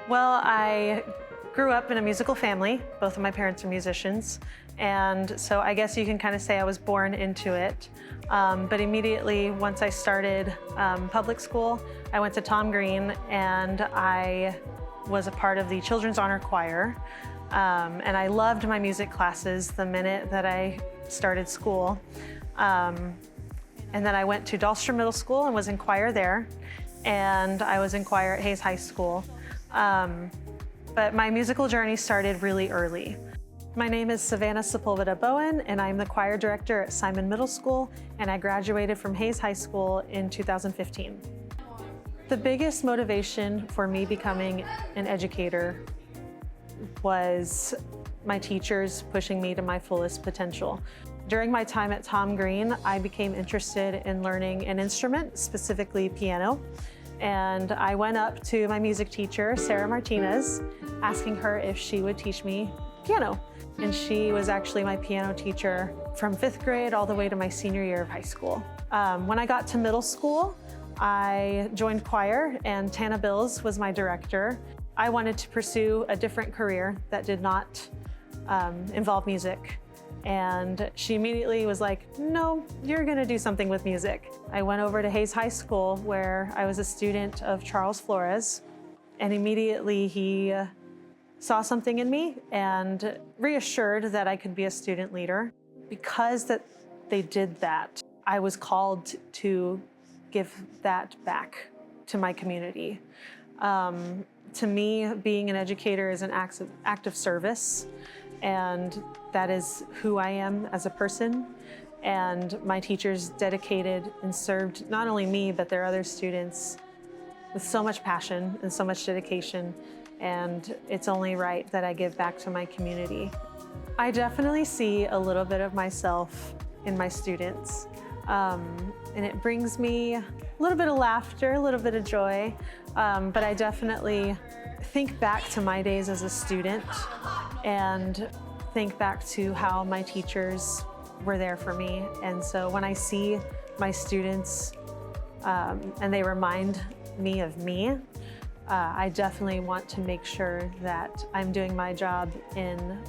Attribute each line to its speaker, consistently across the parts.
Speaker 1: Well, I grew up in a musical family. Both of my parents are musicians. And so I guess you can kind of say I was born into it. But immediately, once I started public school, I went to Tom Green and I was a part of the Children's Honor Choir. And I loved my music classes the minute that I started school. And then I went to Dahlstrom Middle School and was in choir there. And I was in choir at Hayes High School. But my musical journey started really early. My name is Savannah Sepulveda-Bowen, and I'm the choir director at Simon Middle School, and I graduated from Hayes High School in 2015. The biggest motivation for me becoming an educator was my teachers pushing me to my fullest potential. During my time at Tom Green, I became interested in learning an instrument, specifically piano. And I went up to my music teacher, Sarah Martinez, asking her if she would teach me piano. And she was actually my piano teacher from 5th grade all the way to my senior year of high school. When I got to middle school, I joined choir, and Tana Bills was my director. I wanted to pursue a different career that did not involve music. And she immediately was like, no, you're gonna do something with music. I went over to Hayes High School, where I was a student of Charles Flores, and immediately he saw something in me and reassured that I could be a student leader. Because that they did that, I was called to give that back to my community. To me, being an educator is an act of service, and that is who I am as a person. And my teachers dedicated and served not only me, but their other students with so much passion and so much dedication. And it's only right that I give back to my community. I definitely see a little bit of myself in my students. And it brings me a little bit of laughter, a little bit of joy. But I definitely think back to my days as a student and think back to how my teachers were there for me. And so when I see my students and they remind me of me, I definitely want to make sure that I'm doing my job in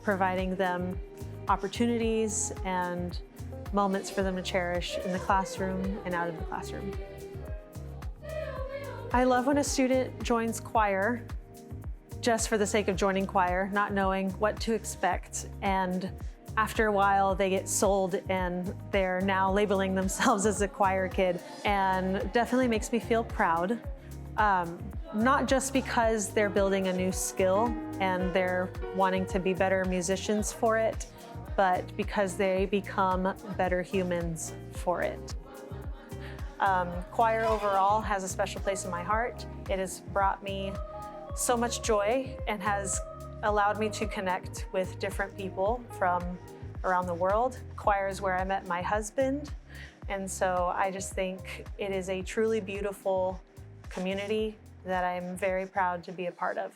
Speaker 1: providing them opportunities and moments for them to cherish in the classroom and out of the classroom. I love when a student joins choir just for the sake of joining choir, not knowing what to expect. And after a while, they get sold and they're now labeling themselves as a choir kid, and definitely makes me feel proud. Not just because they're building a new skill and they're wanting to be better musicians for it, but because they become better humans for it. Choir overall has a special place in my heart. It has brought me so much joy and has allowed me to connect with different people from around the world. Choir is where I met my husband, and so I just think it is a truly beautiful community that I'm very proud to be a part of.